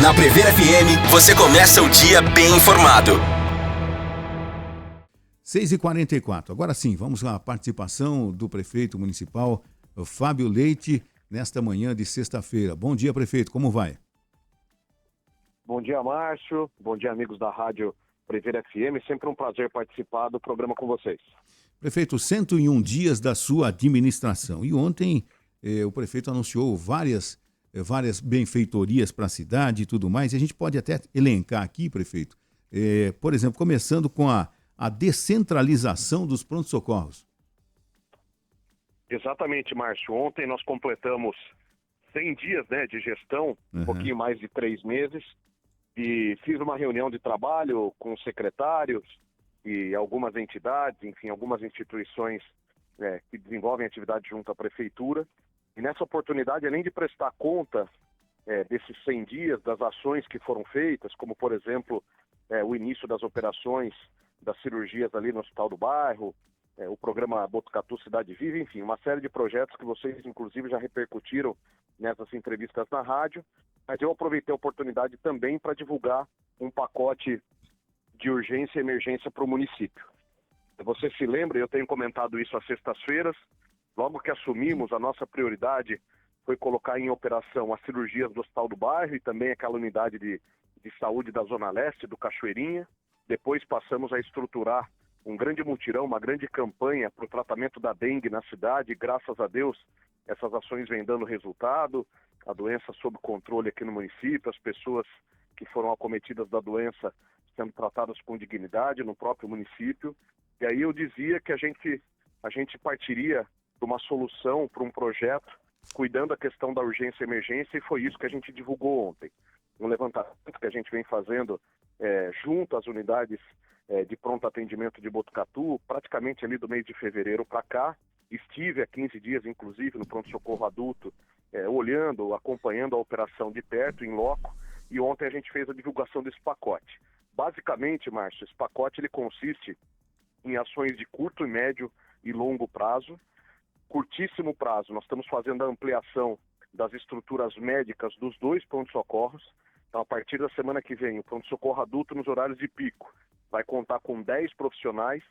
Na Prever FM, você começa o dia bem informado. 6h44. Agora sim, vamos à participação do prefeito municipal, Fábio Leite, nesta manhã de sexta-feira. Bom dia, prefeito, como vai? Bom dia, Márcio. Bom dia, amigos da Rádio Prever FM. Sempre um prazer participar do programa com vocês. Prefeito, 101 dias da sua administração. E ontem o prefeito anunciou várias benfeitorias para a cidade e tudo mais. E a gente pode até elencar aqui, prefeito, por exemplo, começando com a descentralização dos prontos-socorros. Exatamente, Márcio. Ontem nós completamos 100 dias de gestão, um pouquinho mais de 3 meses, e fiz uma reunião de trabalho com secretários e algumas entidades, enfim, algumas instituições que desenvolvem atividade junto à prefeitura. E nessa oportunidade, além de prestar conta desses 100 dias, das ações que foram feitas, como, por exemplo, o início das operações das cirurgias ali no Hospital do Bairro, o programa Botucatu Cidade Viva, enfim, uma série de projetos que vocês, inclusive, já repercutiram nessas entrevistas na rádio, mas eu aproveitei a oportunidade também para divulgar um pacote de urgência e emergência para o município. Você se lembra, eu tenho comentado isso às sextas-feiras, logo que assumimos, a nossa prioridade foi colocar em operação as cirurgias do Hospital do Bairro e também aquela unidade de saúde da Zona Leste, do Cachoeirinha. Depois passamos a estruturar um grande mutirão, uma grande campanha para o tratamento da dengue na cidade. Graças a Deus, essas ações vêm dando resultado, a doença sob controle aqui no município, as pessoas que foram acometidas da doença sendo tratadas com dignidade no próprio município. E aí eu dizia que a gente partiria para uma solução, para um projeto, cuidando da questão da urgência e emergência, e foi isso que a gente divulgou ontem. Um levantamento que a gente vem fazendo junto às unidades de pronto atendimento de Botucatu, praticamente ali do mês de fevereiro para cá. Estive há 15 dias, inclusive, no pronto-socorro adulto, olhando, acompanhando a operação de perto, em loco, e ontem a gente fez a divulgação desse pacote. Basicamente, Márcio, esse pacote ele consiste em ações de curto, médio e longo prazo. Curtíssimo prazo, nós estamos fazendo a ampliação das estruturas médicas dos 2 pronto-socorros. Então, a partir da semana que vem, o pronto-socorro adulto nos horários de pico vai contar com 10 profissionais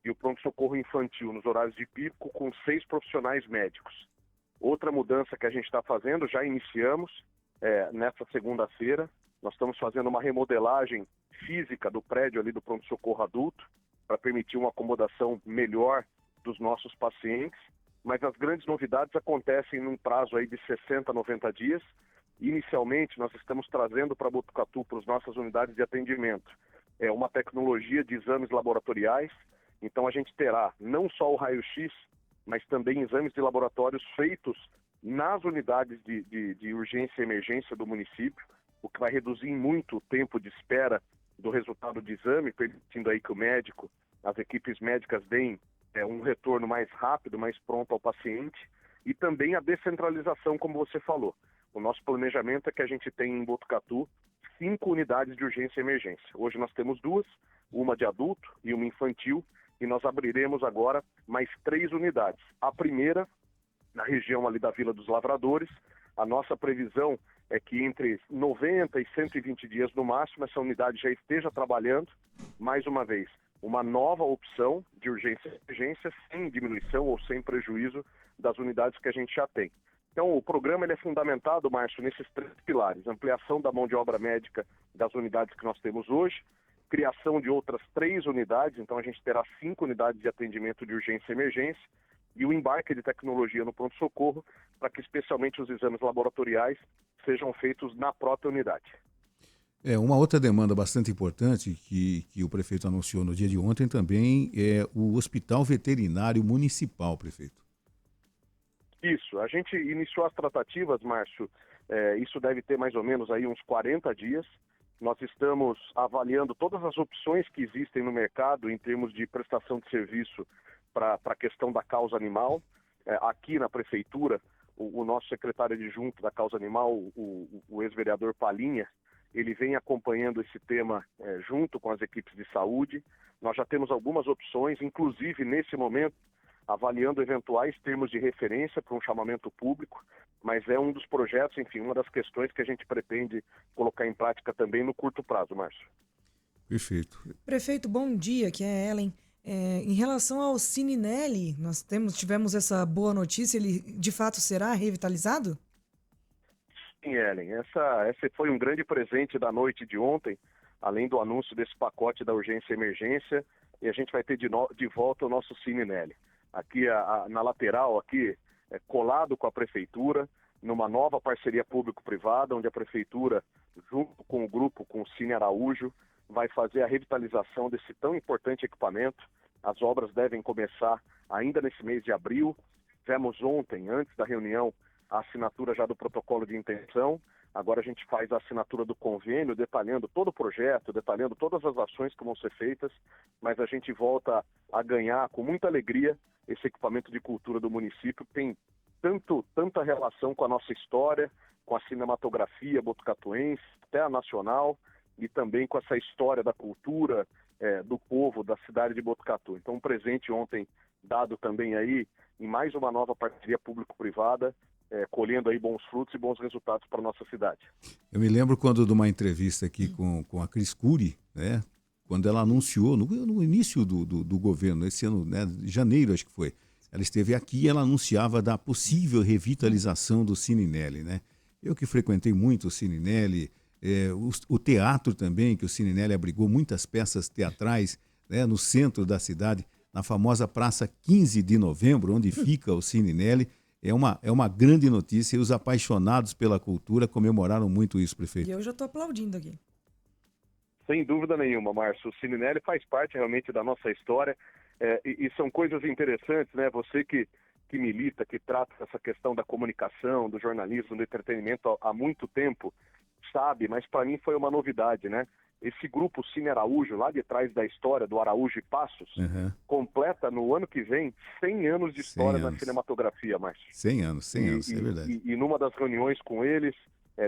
e o pronto-socorro infantil nos horários de pico com 6 profissionais médicos. Outra mudança que a gente está fazendo, já iniciamos nesta segunda-feira, nós estamos fazendo uma remodelagem física do prédio ali do pronto-socorro adulto para permitir uma acomodação melhor dos nossos pacientes, mas as grandes novidades acontecem num prazo aí de 60 a 90 dias. Inicialmente, nós estamos trazendo para Botucatu, para as nossas unidades de atendimento, uma tecnologia de exames laboratoriais. Então, a gente terá não só o raio-x, mas também exames de laboratórios feitos nas unidades de urgência e emergência do município, o que vai reduzir muito o tempo de espera do resultado do exame, permitindo aí que o médico, as equipes médicas deem um retorno mais rápido, mais pronto ao paciente, e também a descentralização, como você falou. O nosso planejamento é que a gente tem em Botucatu 5 unidades de urgência e emergência. Hoje nós temos 2, uma de adulto e uma infantil, e nós abriremos agora mais 3 unidades. A primeira, na região ali da Vila dos Lavradores. A nossa previsão é que entre 90 e 120 dias no máximo, essa unidade já esteja trabalhando, mais uma vez, uma nova opção de urgência e emergência, sem diminuição ou sem prejuízo das unidades que a gente já tem. Então, o programa ele é fundamentado, Márcio, nesses 3 pilares: ampliação da mão de obra médica das unidades que nós temos hoje, criação de outras 3 unidades, então a gente terá 5 unidades de atendimento de urgência e emergência, e o embarque de tecnologia no pronto-socorro, para que especialmente os exames laboratoriais sejam feitos na própria unidade. Uma outra demanda bastante importante que o prefeito anunciou no dia de ontem também é o Hospital Veterinário Municipal, prefeito. Isso, a gente iniciou as tratativas, Márcio, isso deve ter mais ou menos aí uns 40 dias. Nós estamos avaliando todas as opções que existem no mercado em termos de prestação de serviço para a questão da causa animal. Aqui na prefeitura, o nosso secretário adjunto da causa animal, o ex-vereador Palinha, ele vem acompanhando esse tema junto com as equipes de saúde. Nós já temos algumas opções, inclusive nesse momento avaliando eventuais termos de referência para um chamamento público, mas é um dos projetos, enfim, uma das questões que a gente pretende colocar em prática também no curto prazo, Márcio. Perfeito. Prefeito, bom dia, que é Ellen. Em relação ao Cininelli, nós tivemos essa boa notícia, ele de fato será revitalizado? Sim, Ellen, esse foi um grande presente da noite de ontem, além do anúncio desse pacote da urgência e emergência, e a gente vai ter de volta o nosso Cininelli. Aqui na lateral, aqui, colado com a prefeitura, numa nova parceria público-privada, onde a prefeitura, junto com o grupo, com o Cine Araújo, vai fazer a revitalização desse tão importante equipamento. As obras devem começar ainda nesse mês de abril. Tivemos ontem, antes da reunião, a assinatura já do protocolo de intenção. Agora a gente faz a assinatura do convênio, detalhando todo o projeto, detalhando todas as ações que vão ser feitas, mas a gente volta a ganhar com muita alegria esse equipamento de cultura do município, que tem tanta relação com a nossa história, com a cinematografia botucatuense, até a nacional, e também com essa história da cultura do povo da cidade de Botucatu. Então, um presente ontem dado também aí em mais uma nova parceria público-privada, colhendo aí bons frutos e bons resultados para a nossa cidade. Eu me lembro quando de uma entrevista aqui com a Cris Cury, né? Quando ela anunciou, no início do governo, esse ano, né, janeiro acho que foi, ela esteve aqui e ela anunciava da possível revitalização do Cininelli, né? Eu que frequentei muito o Cininelli, o teatro também, que o Cininelli abrigou muitas peças teatrais, né, no centro da cidade, na famosa Praça 15 de Novembro, onde fica o Cininelli. É uma grande notícia e os apaixonados pela cultura comemoraram muito isso, prefeito. E eu já estou aplaudindo aqui. Sem dúvida nenhuma, Márcio. O Cininelli faz parte realmente da nossa história e são coisas interessantes, né? Você que milita, que trata essa questão da comunicação, do jornalismo, do entretenimento há muito tempo, sabe, mas para mim foi uma novidade, né? Esse grupo Cine Araújo, lá de trás da história do Araújo e Passos, completa no ano que vem 100 anos de história na cinematografia, Márcio. 100 anos, é verdade. E numa das reuniões com eles,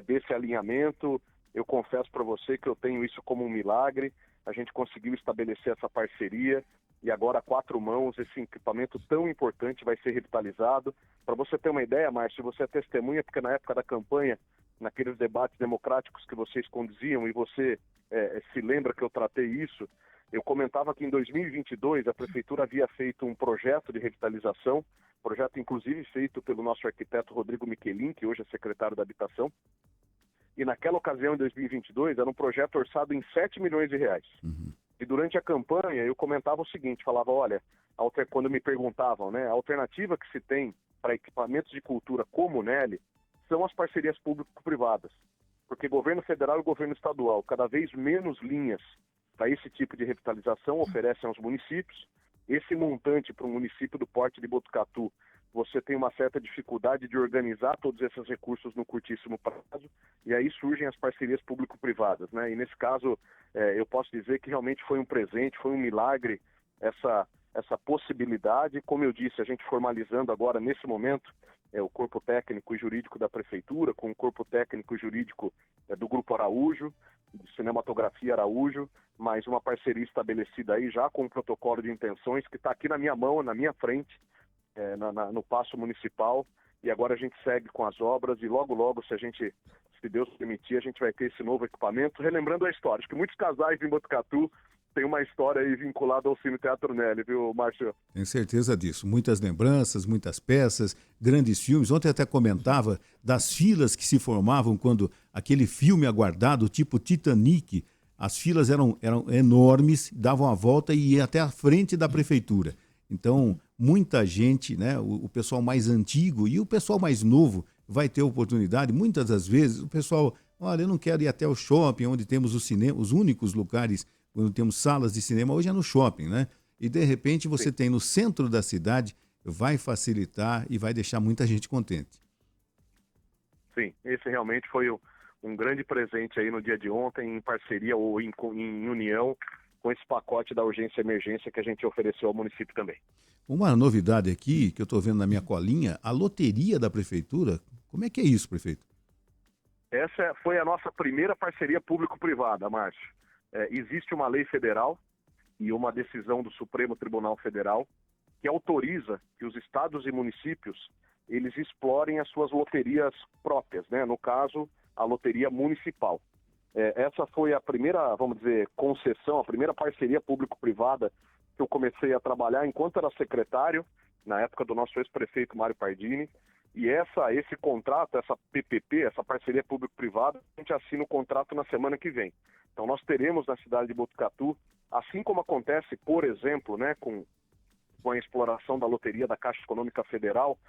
desse alinhamento, eu confesso para você que eu tenho isso como um milagre. A gente conseguiu estabelecer essa parceria e agora a 4 mãos esse equipamento tão importante vai ser revitalizado. Para você ter uma ideia, Márcio, você é testemunha, porque na época da campanha, naqueles debates democráticos que vocês conduziam, e você se lembra que eu tratei isso, eu comentava que em 2022 a Prefeitura havia feito um projeto de revitalização, projeto inclusive feito pelo nosso arquiteto Rodrigo Michelin, que hoje é secretário da Habitação, e naquela ocasião, em 2022, era um projeto orçado em 7 milhões de reais. E durante a campanha eu comentava o seguinte, falava, olha, quando me perguntavam, né, a alternativa que se tem para equipamentos de cultura como o Nelly são as parcerias público-privadas. Porque governo federal e governo estadual, cada vez menos linhas para esse tipo de revitalização oferecem aos municípios. Esse montante para um município do porte de Botucatu, você tem uma certa dificuldade de organizar todos esses recursos no curtíssimo prazo, e aí surgem as parcerias público-privadas, né? E nesse caso, eu posso dizer que realmente foi um presente, foi um milagre essa possibilidade. Como eu disse, a gente formalizando agora, nesse momento, o corpo técnico e jurídico da Prefeitura, com o corpo técnico e jurídico do Grupo Araújo, de Cinematografia Araújo, mais uma parceria estabelecida aí já com um protocolo de intenções que está aqui na minha mão, na minha frente, no Paço Municipal, e agora a gente segue com as obras e logo, se Deus permitir, a gente vai ter esse novo equipamento, relembrando a história. Acho que muitos casais em Botucatu têm uma história aí vinculada ao Cine Teatro Nelly, viu, Márcio? Tenho certeza disso. Muitas lembranças, muitas peças, grandes filmes. Ontem até comentava das filas que se formavam quando aquele filme aguardado, tipo Titanic, as filas eram enormes, davam a volta e iam até a frente da prefeitura. Então, muita gente, né, o pessoal mais antigo e o pessoal mais novo vai ter oportunidade. Muitas das vezes o pessoal, olha, eu não quero ir até o shopping, onde temos o cinema, os únicos lugares onde temos salas de cinema, hoje é no shopping, né? E de repente você tem no centro da cidade, vai facilitar e vai deixar muita gente contente. Sim, esse realmente foi um grande presente aí no dia de ontem, em parceria ou em união com esse pacote da urgência e emergência que a gente ofereceu ao município também. Uma novidade aqui, que eu estou vendo na minha colinha, a loteria da prefeitura. Como é que é isso, prefeito? Essa foi a nossa primeira parceria público-privada, Márcio. Existe uma lei federal e uma decisão do Supremo Tribunal Federal que autoriza que os estados e municípios eles explorem as suas loterias próprias, né? No caso, a loteria municipal. Essa foi a primeira, vamos dizer, concessão, a primeira parceria público-privada que eu comecei a trabalhar enquanto era secretário, na época do nosso ex-prefeito Mário Pardini. E esse contrato, essa PPP, essa parceria público-privada, a gente assina o contrato na semana que vem. Então nós teremos na cidade de Botucatu, assim como acontece, por exemplo, né, com a exploração da loteria da Caixa Econômica Federal,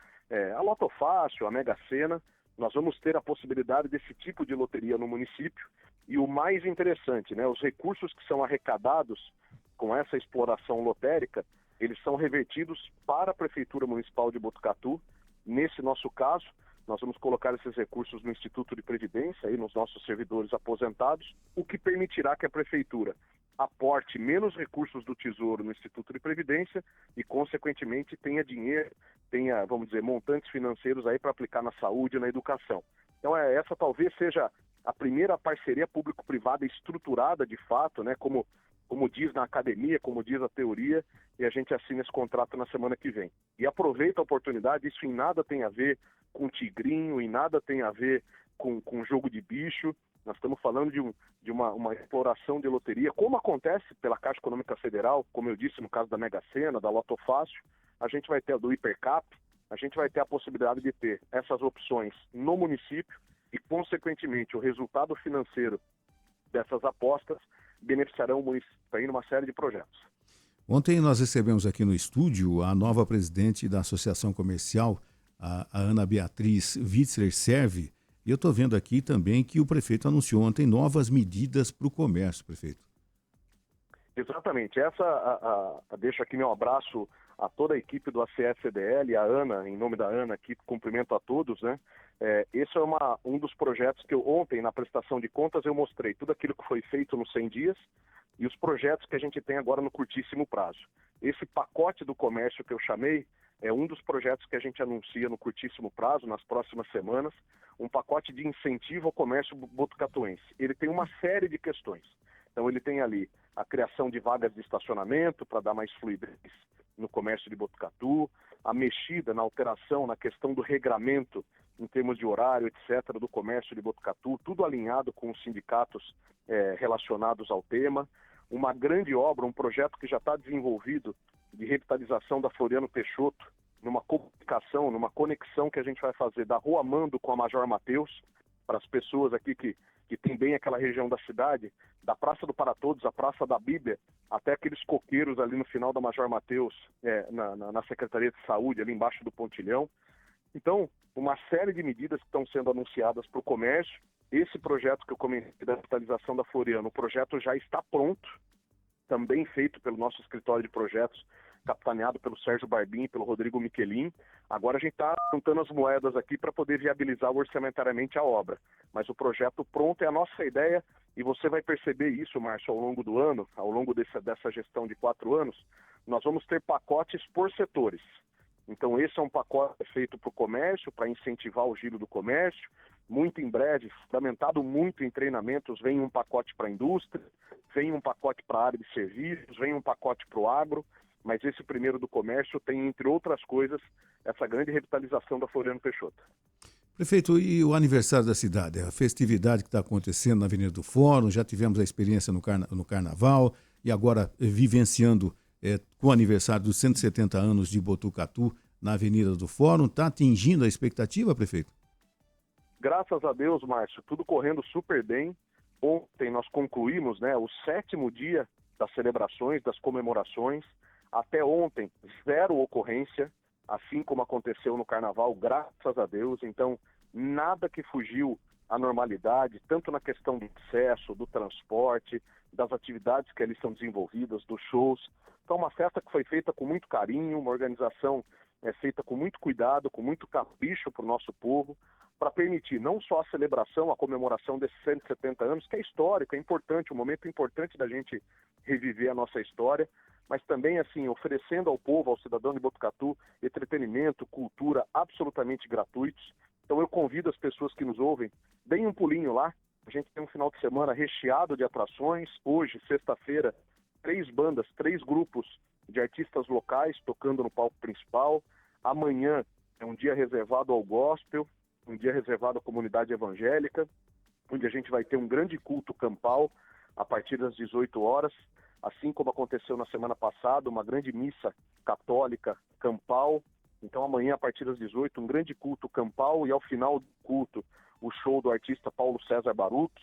a Loto Fácil, a Mega Sena, nós vamos ter a possibilidade desse tipo de loteria no município. E o mais interessante, né, os recursos que são arrecadados com essa exploração lotérica, eles são revertidos para a Prefeitura Municipal de Botucatu. Nesse nosso caso, nós vamos colocar esses recursos no Instituto de Previdência, aí nos nossos servidores aposentados, o que permitirá que a Prefeitura aporte menos recursos do Tesouro no Instituto de Previdência e, consequentemente, tenha dinheiro, tenha, vamos dizer, montantes financeiros aí para aplicar na saúde e na educação. Então, essa talvez seja a primeira parceria público-privada estruturada, de fato, né, como diz na academia, como diz a teoria, e a gente assina esse contrato na semana que vem. E aproveita a oportunidade, isso em nada tem a ver com tigrinho, em nada tem a ver com jogo de bicho. Nós estamos falando de uma exploração de loteria, como acontece pela Caixa Econômica Federal, como eu disse no caso da Mega Sena, da Loto Fácil, a gente vai ter do Hipercap, a gente vai ter a possibilidade de ter essas opções no município e, consequentemente, o resultado financeiro dessas apostas beneficiarão o município em uma série de projetos. Ontem nós recebemos aqui no estúdio a nova presidente da Associação Comercial, a Ana Beatriz Witzler Serve, e eu estou vendo aqui também que o prefeito anunciou ontem novas medidas para o comércio, prefeito. Exatamente. Deixo aqui meu abraço a toda a equipe do ACE-CDL, a Ana, em nome da Ana aqui, cumprimento a todos, né? Esse é um dos projetos que eu ontem, na prestação de contas, eu mostrei tudo aquilo que foi feito nos 100 dias e os projetos que a gente tem agora no curtíssimo prazo. Esse pacote do comércio que eu chamei é um dos projetos que a gente anuncia no curtíssimo prazo, nas próximas semanas, um pacote de incentivo ao comércio botucatuense. Ele tem uma série de questões. Então ele tem ali a criação de vagas de estacionamento para dar mais fluidez no comércio de Botucatu, a mexida na alteração, na questão do regramento em termos de horário, etc., do comércio de Botucatu, tudo alinhado com os sindicatos relacionados ao tema. Uma grande obra, um projeto que já está desenvolvido de revitalização da Floriano Peixoto, numa comunicação, numa conexão que a gente vai fazer da Rua Mando com a Major Mateus, para as pessoas aqui que tem bem aquela região da cidade, da Praça do Para Todos, a Praça da Bíblia, até aqueles coqueiros ali no final da Major Mateus, na Secretaria de Saúde, ali embaixo do Pontilhão. Então, uma série de medidas que estão sendo anunciadas para o comércio. Esse projeto que eu comentei da revitalização da Floriano, o projeto já está pronto, também feito pelo nosso escritório de projetos, capitaneado pelo Sérgio Barbim e pelo Rodrigo Michelin. Agora a gente está juntando as moedas aqui para poder viabilizar orçamentariamente a obra. Mas o projeto pronto é a nossa ideia e você vai perceber isso, Márcio, ao longo do ano, ao longo dessa gestão de 4 anos, nós vamos ter pacotes por setores. Então esse é um pacote feito para o comércio, para incentivar o giro do comércio. Muito em breve, fundamentado muito em treinamentos, vem um pacote para a indústria, vem um pacote para a área de serviços, vem um pacote para o agro, mas esse primeiro do comércio tem, entre outras coisas, essa grande revitalização da Floriano Peixoto. Prefeito, e o aniversário da cidade, a festividade que está acontecendo na Avenida do Fórum, já tivemos a experiência no Carnaval e agora vivenciando com o aniversário dos 170 anos de Botucatu na Avenida do Fórum, está atingindo a expectativa, prefeito? Graças a Deus, Márcio, tudo correndo super bem. Ontem nós concluímos, o 7º dia das celebrações, das comemorações. Até ontem, 0 ocorrência, assim como aconteceu no Carnaval, graças a Deus. Então, nada que fugiu à normalidade, tanto na questão do acesso, do transporte, das atividades que ali são desenvolvidas, dos shows. Então, uma festa que foi feita com muito carinho, uma organização feita com muito cuidado, com muito capricho para o nosso povo, para permitir não só a celebração, a comemoração desses 170 anos, que é histórico, é importante, um momento importante da gente reviver a nossa história, mas também, assim, oferecendo ao povo, ao cidadão de Botucatu, entretenimento, cultura absolutamente gratuitos. Então eu convido as pessoas que nos ouvem, deem um pulinho lá. A gente tem um final de semana recheado de atrações. Hoje, sexta-feira, 3 bandas, 3 grupos de artistas locais tocando no palco principal. Amanhã é um dia reservado ao gospel, um dia reservado à comunidade evangélica, onde a gente vai ter um grande culto campal a partir das 18 horas, assim como aconteceu na semana passada, uma grande missa católica campal. Então amanhã, a partir das 18, um grande culto campal, e ao final do culto, o show do artista Paulo César Baruch.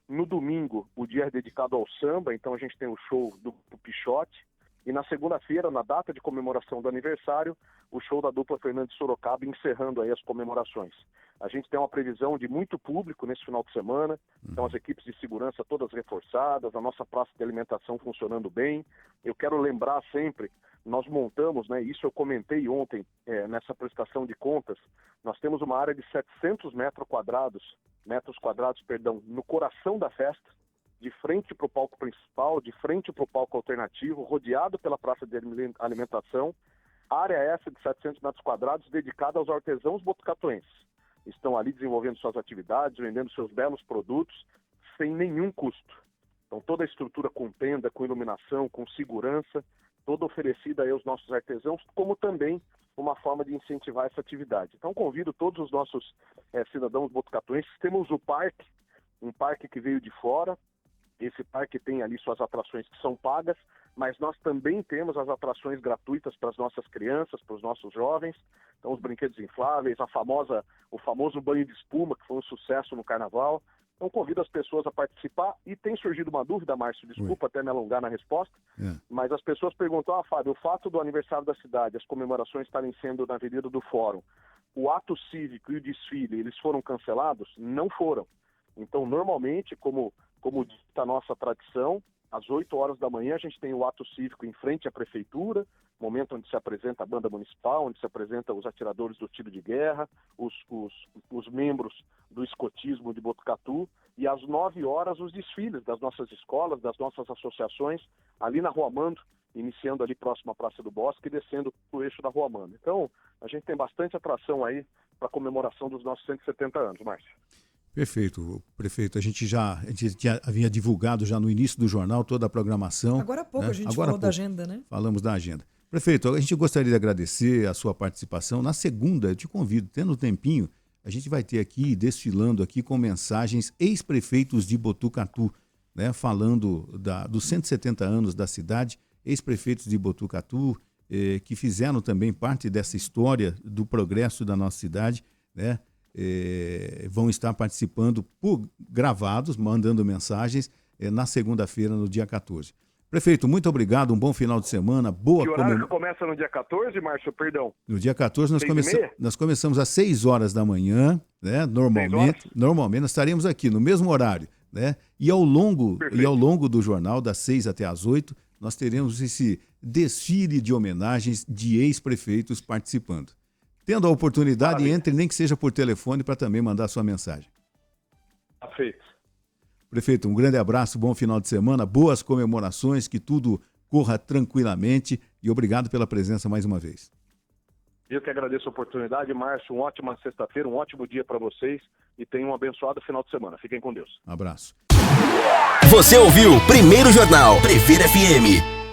No domingo, o dia é dedicado ao samba, então a gente tem o show do Pichote. E na segunda-feira, na data de comemoração do aniversário, o show da dupla Fernando de Sorocaba, encerrando aí as comemorações. A gente tem uma previsão de muito público nesse final de semana, então as equipes de segurança todas reforçadas, a nossa praça de alimentação funcionando bem. Eu quero lembrar sempre, nós montamos, né, isso eu comentei ontem nessa prestação de contas, nós temos uma área de 700 metros quadrados, no coração da festa, de frente para o palco principal, de frente para o palco alternativo, rodeado pela praça de alimentação, área essa de 700 metros quadrados dedicada aos artesãos botucatuenses. Estão ali desenvolvendo suas atividades, vendendo seus belos produtos, sem nenhum custo. Então toda a estrutura com tenda, com iluminação, com segurança, toda oferecida aí aos nossos artesãos, como também uma forma de incentivar essa atividade. Então convido todos os nossos cidadãos botucatuenses. Temos o parque, um parque que veio de fora. Esse parque tem ali suas atrações que são pagas, mas nós também temos as atrações gratuitas para as nossas crianças, para os nossos jovens. Então os brinquedos infláveis, o famoso banho de espuma, que foi um sucesso no carnaval. Então convido as pessoas a participar. E tem surgido uma dúvida, Márcio, desculpa até me alongar na resposta, mas as pessoas perguntam, Fábio, o fato do aniversário da cidade, as comemorações estarem sendo na Avenida do Fórum, o ato cívico e o desfile, eles foram cancelados? Não foram. Então, normalmente, como dita a nossa tradição, às 8 horas da manhã a gente tem o ato cívico em frente à prefeitura, momento onde se apresenta a banda municipal, onde se apresenta os atiradores do tiro de guerra, os membros do escotismo de Botucatu, e às 9 horas os desfiles das nossas escolas, das nossas associações, ali na Rua Amando, iniciando ali próximo à Praça do Bosque e descendo o eixo da Rua Amando. Então, a gente tem bastante atração aí para a comemoração dos nossos 170 anos, Márcio. Perfeito, prefeito. A gente já havia divulgado já no início do jornal toda a programação. Agora há pouco a gente falou da agenda, né? Falamos da agenda. Prefeito, a gente gostaria de agradecer a sua participação. Na segunda, eu te convido, tendo um tempinho, a gente vai ter aqui, desfilando aqui com mensagens ex-prefeitos de Botucatu, né? Falando dos 170 anos da cidade, ex-prefeitos de Botucatu, que fizeram também parte dessa história do progresso da nossa cidade, né? Vão estar participando por gravados, mandando mensagens na segunda-feira, no dia 14. Prefeito, muito obrigado, um bom final de semana, boa Que horário que começa no dia 14, Márcio, perdão? No dia 14 nós começamos às 6 horas da manhã, né? Normalmente nós estaremos aqui no mesmo horário, né? E ao longo do jornal, das 6 até às 8, nós teremos esse desfile de homenagens de ex-prefeitos participando. Tendo a oportunidade, entre, nem que seja por telefone, para também mandar sua mensagem. Perfeito. Prefeito, um grande abraço, bom final de semana, boas comemorações, que tudo corra tranquilamente e obrigado pela presença mais uma vez. Eu que agradeço a oportunidade, Márcio, uma ótima sexta-feira, um ótimo dia para vocês e tenham um abençoado final de semana. Fiquem com Deus. Abraço. Você ouviu Primeiro Jornal Prefeito FM.